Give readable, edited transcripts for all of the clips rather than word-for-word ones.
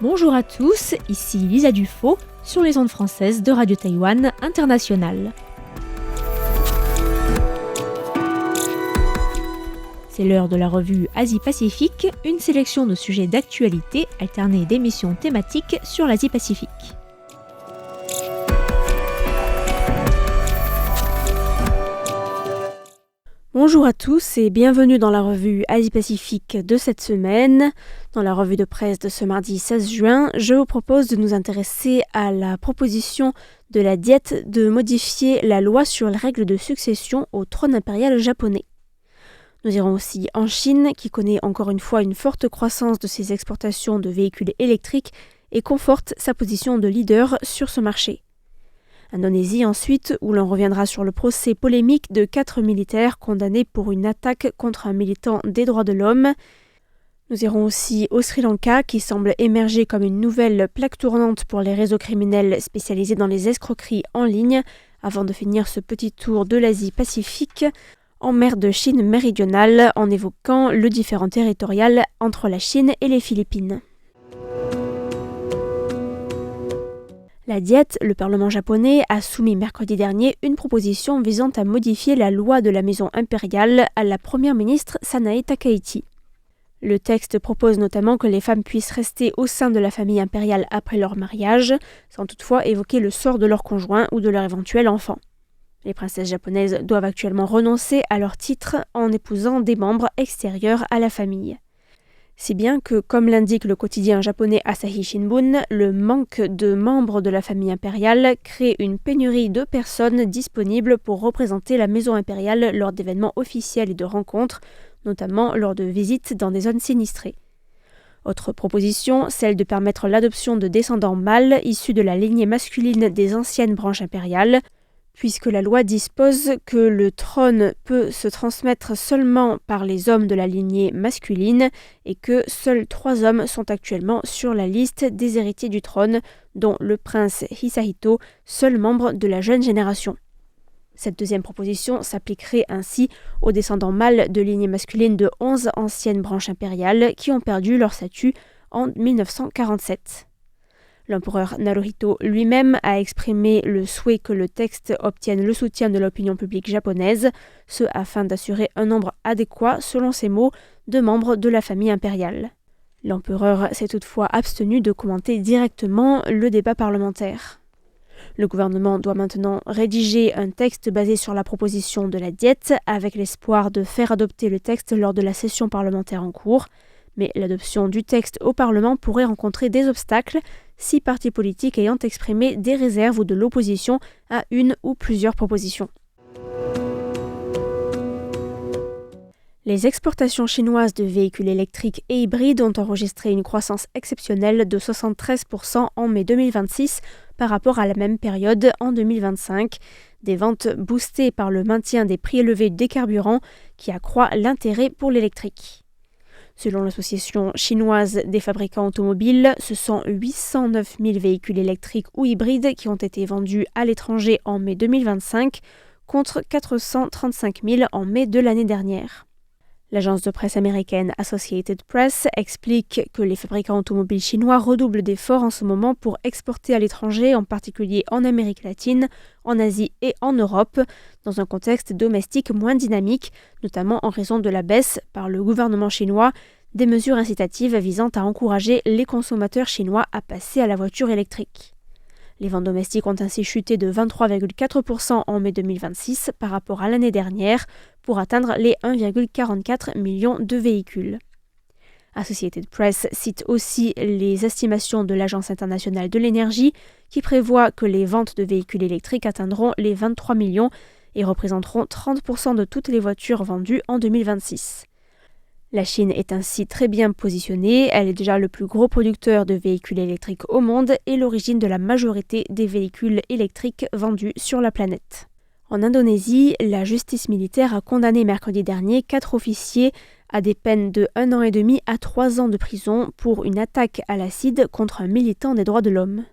Bonjour à tous, ici Lisa Dufaux sur les ondes françaises de Radio Taïwan International. C'est l'heure de la revue Asie-Pacifique, une sélection de sujets d'actualité alternée d'émissions thématiques sur l'Asie-Pacifique. Bonjour à tous et bienvenue dans la revue Asie-Pacifique de cette semaine. Dans la revue de presse de ce mardi 16 juin, je vous propose de nous intéresser à la proposition de la Diète de modifier la loi sur les règles de succession au trône impérial japonais. Nous irons aussi en Chine, qui connaît encore une fois une forte croissance de ses exportations de véhicules électriques et conforte sa position de leader sur ce marché. Indonésie ensuite, où l'on reviendra sur le procès polémique de 4 militaires condamnés pour une attaque contre un militant des droits de l'homme. Nous irons aussi au Sri Lanka, qui semble émerger comme une nouvelle plaque tournante pour les réseaux criminels spécialisés dans les escroqueries en ligne, avant de finir ce petit tour de l'Asie-Pacifique en mer de Chine méridionale, en évoquant le différend territorial entre la Chine et les Philippines. La Diète, le Parlement japonais, a soumis mercredi dernier une proposition visant à modifier la loi de la maison impériale à la première ministre Sanae Takaichi. Le texte propose notamment que les femmes puissent rester au sein de la famille impériale après leur mariage, sans toutefois évoquer le sort de leur conjoint ou de leur éventuel enfant. Les princesses japonaises doivent actuellement renoncer à leur titre en épousant des membres extérieurs à la famille. Si bien que, comme l'indique le quotidien japonais Asahi Shimbun, le manque de membres de la famille impériale crée une pénurie de personnes disponibles pour représenter la maison impériale lors d'événements officiels et de rencontres, notamment lors de visites dans des zones sinistrées. Autre proposition, celle de permettre l'adoption de descendants mâles issus de la lignée masculine des anciennes branches impériales, puisque la loi dispose que le trône peut se transmettre seulement par les hommes de la lignée masculine et que seuls 3 hommes sont actuellement sur la liste des héritiers du trône, dont le prince Hisahito, seul membre de la jeune génération. Cette deuxième proposition s'appliquerait ainsi aux descendants mâles de lignée masculine de 11 anciennes branches impériales qui ont perdu leur statut en 1947. L'empereur Naruhito lui-même a exprimé le souhait que le texte obtienne le soutien de l'opinion publique japonaise, ce afin d'assurer un nombre adéquat, selon ses mots, de membres de la famille impériale. L'empereur s'est toutefois abstenu de commenter directement le débat parlementaire. Le gouvernement doit maintenant rédiger un texte basé sur la proposition de la Diète, avec l'espoir de faire adopter le texte lors de la session parlementaire en cours. Mais l'adoption du texte au Parlement pourrait rencontrer des obstacles, 6 partis politiques ayant exprimé des réserves ou de l'opposition à une ou plusieurs propositions. Les exportations chinoises de véhicules électriques et hybrides ont enregistré une croissance exceptionnelle de 73% en mai 2026 par rapport à la même période en 2025, des ventes boostées par le maintien des prix élevés des carburants qui accroît l'intérêt pour l'électrique. Selon l'association chinoise des fabricants automobiles, ce sont 809 000 véhicules électriques ou hybrides qui ont été vendus à l'étranger en mai 2025, contre 435 000 en mai de l'année dernière. L'agence de presse américaine Associated Press explique que les fabricants automobiles chinois redoublent d'efforts en ce moment pour exporter à l'étranger, en particulier en Amérique latine, en Asie et en Europe, dans un contexte domestique moins dynamique, notamment en raison de la baisse, par le gouvernement chinois, des mesures incitatives visant à encourager les consommateurs chinois à passer à la voiture électrique. Les ventes domestiques ont ainsi chuté de 23,4% en mai 2026 par rapport à l'année dernière, pour atteindre les 1,44 million de véhicules. Associated Press cite aussi les estimations de l'Agence internationale de l'énergie qui prévoit que les ventes de véhicules électriques atteindront les 23 millions et représenteront 30% de toutes les voitures vendues en 2026. La Chine est ainsi très bien positionnée, elle est déjà le plus gros producteur de véhicules électriques au monde et l'origine de la majorité des véhicules électriques vendus sur la planète. En Indonésie, la justice militaire a condamné mercredi dernier 4 officiers à des peines de 1 an et demi à 3 ans de prison pour une attaque à l'acide contre un militant des droits de l'homme.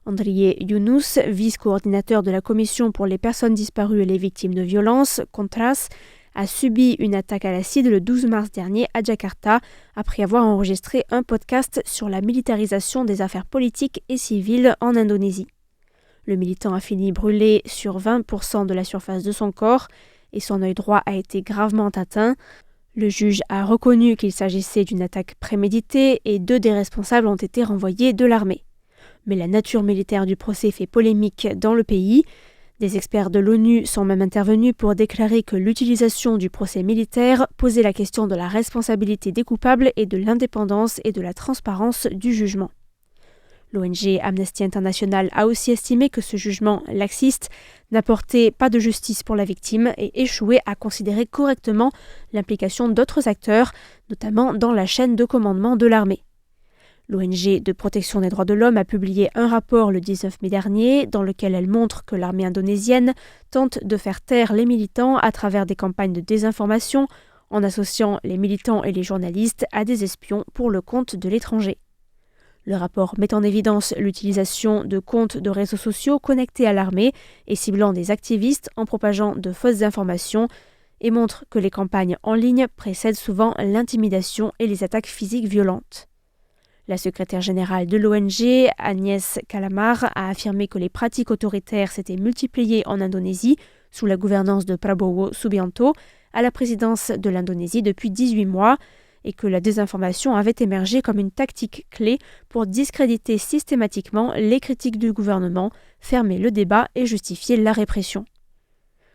Andriy Yunus, vice-coordinateur de la Commission pour les personnes disparues et les victimes de violences, Kontras, a subi une attaque à l'acide le 12 mars dernier à Jakarta, après avoir enregistré un podcast sur la militarisation des affaires politiques et civiles en Indonésie. Le militant a fini brûlé sur 20% de la surface de son corps et son œil droit a été gravement atteint. Le juge a reconnu qu'il s'agissait d'une attaque préméditée et 2 des responsables ont été renvoyés de l'armée. Mais la nature militaire du procès fait polémique dans le pays. Des experts de l'ONU sont même intervenus pour déclarer que l'utilisation du procès militaire posait la question de la responsabilité des coupables et de l'indépendance et de la transparence du jugement. L'ONG Amnesty International a aussi estimé que ce jugement laxiste n'apportait pas de justice pour la victime et échouait à considérer correctement l'implication d'autres acteurs, notamment dans la chaîne de commandement de l'armée. L'ONG de protection des droits de l'homme a publié un rapport le 19 mai dernier dans lequel elle montre que l'armée indonésienne tente de faire taire les militants à travers des campagnes de désinformation en associant les militants et les journalistes à des espions pour le compte de l'étranger. Le rapport met en évidence l'utilisation de comptes de réseaux sociaux connectés à l'armée et ciblant des activistes en propageant de fausses informations et montre que les campagnes en ligne précèdent souvent l'intimidation et les attaques physiques violentes. La secrétaire générale de l'ONG, Agnès Calamar, a affirmé que les pratiques autoritaires s'étaient multipliées en Indonésie sous la gouvernance de Prabowo Subianto à la présidence de l'Indonésie depuis 18 mois et que la désinformation avait émergé comme une tactique clé pour discréditer systématiquement les critiques du gouvernement, fermer le débat et justifier la répression.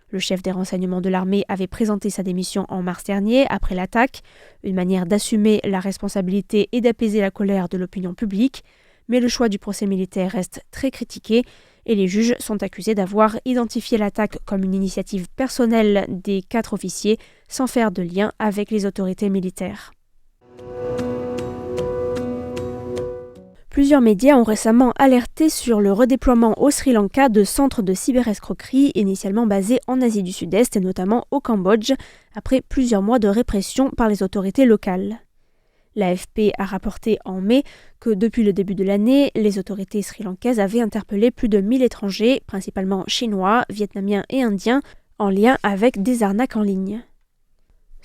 Le chef des renseignements de l'armée avait présenté sa démission en mars dernier après l'attaque, une manière d'assumer la responsabilité et d'apaiser la colère de l'opinion publique, mais le choix du procès militaire reste très critiqué et les juges sont accusés d'avoir identifié l'attaque comme une initiative personnelle des 4 officiers sans faire de lien avec les autorités militaires. Plusieurs médias ont récemment alerté sur le redéploiement au Sri Lanka de centres de cyberescroquerie initialement basés en Asie du Sud-Est et notamment au Cambodge, après plusieurs mois de répression par les autorités locales. L'AFP a rapporté en mai que depuis le début de l'année, les autorités sri-lankaises avaient interpellé plus de 1000 étrangers, principalement chinois, vietnamiens et indiens, en lien avec des arnaques en ligne.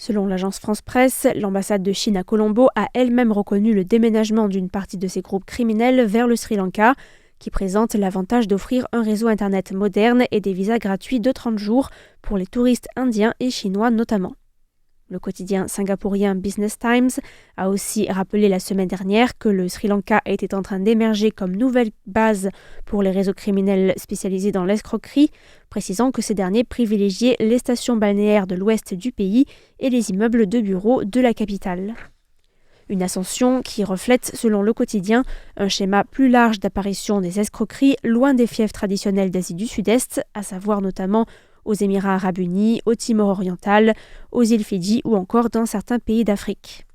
Selon l'agence France-Presse, l'ambassade de Chine à Colombo a elle-même reconnu le déménagement d'une partie de ces groupes criminels vers le Sri Lanka, qui présente l'avantage d'offrir un réseau Internet moderne et des visas gratuits de 30 jours pour les touristes indiens et chinois notamment. Le quotidien singapourien Business Times a aussi rappelé la semaine dernière que le Sri Lanka était en train d'émerger comme nouvelle base pour les réseaux criminels spécialisés dans l'escroquerie, précisant que ces derniers privilégiaient les stations balnéaires de l'ouest du pays et les immeubles de bureaux de la capitale. Une ascension qui reflète, selon le quotidien, un schéma plus large d'apparition des escroqueries loin des fiefs traditionnels d'Asie du Sud-Est, à savoir notamment aux Émirats arabes unis, au Timor oriental, aux îles Fidji ou encore dans certains pays d'Afrique.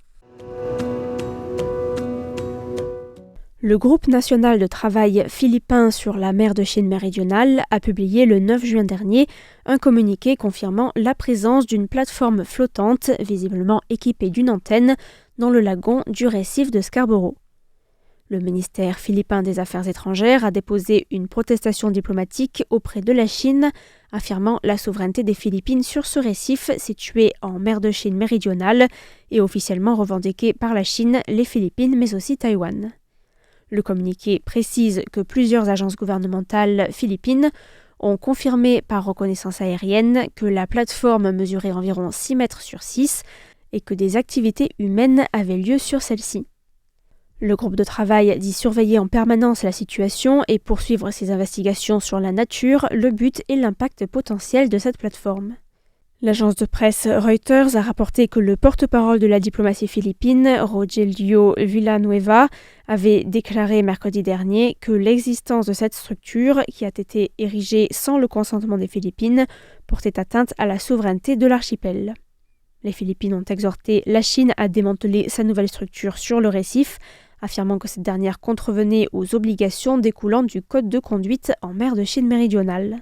Le groupe national de travail philippin sur la mer de Chine méridionale a publié le 9 juin dernier un communiqué confirmant la présence d'une plateforme flottante, visiblement équipée d'une antenne, dans le lagon du récif de Scarborough. Le ministère philippin des Affaires étrangères a déposé une protestation diplomatique auprès de la Chine, affirmant la souveraineté des Philippines sur ce récif situé en mer de Chine méridionale et officiellement revendiqué par la Chine, les Philippines mais aussi Taïwan. Le communiqué précise que plusieurs agences gouvernementales philippines ont confirmé par reconnaissance aérienne que la plateforme mesurait environ 6 mètres sur 6 et que des activités humaines avaient lieu sur celle-ci. Le groupe de travail dit surveiller en permanence la situation et poursuivre ses investigations sur la nature, le but et l'impact potentiel de cette plateforme. L'agence de presse Reuters a rapporté que le porte-parole de la diplomatie philippine, Rogelio Villanueva, avait déclaré mercredi dernier que l'existence de cette structure, qui a été érigée sans le consentement des Philippines, portait atteinte à la souveraineté de l'archipel. Les Philippines ont exhorté la Chine à démanteler sa nouvelle structure sur le récif, affirmant que cette dernière contrevenait aux obligations découlant du Code de conduite en mer de Chine méridionale.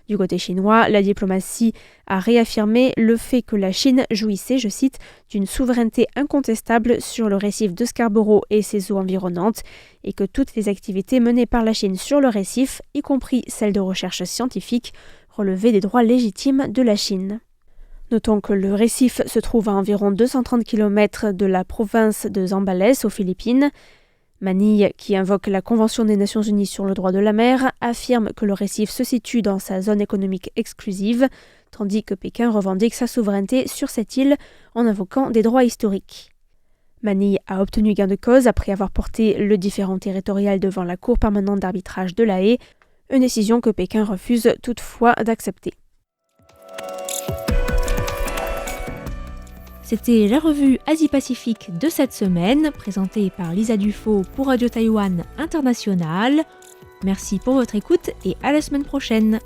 Du côté chinois, la diplomatie a réaffirmé le fait que la Chine jouissait, je cite, d'une souveraineté incontestable sur le récif de Scarborough et ses eaux environnantes, et que toutes les activités menées par la Chine sur le récif, y compris celles de recherche scientifique, relevaient des droits légitimes de la Chine. Notons que le récif se trouve à environ 230 km de la province de Zambales aux Philippines. Manille, qui invoque la Convention des Nations Unies sur le droit de la mer, affirme que le récif se situe dans sa zone économique exclusive, tandis que Pékin revendique sa souveraineté sur cette île en invoquant des droits historiques. Manille a obtenu gain de cause après avoir porté le différend territorial devant la Cour permanente d'arbitrage de La Haye, une décision que Pékin refuse toutefois d'accepter. C'était la revue Asie-Pacifique de cette semaine, présentée par Lisa Dufaux pour Radio Taïwan International. Merci pour votre écoute et à la semaine prochaine.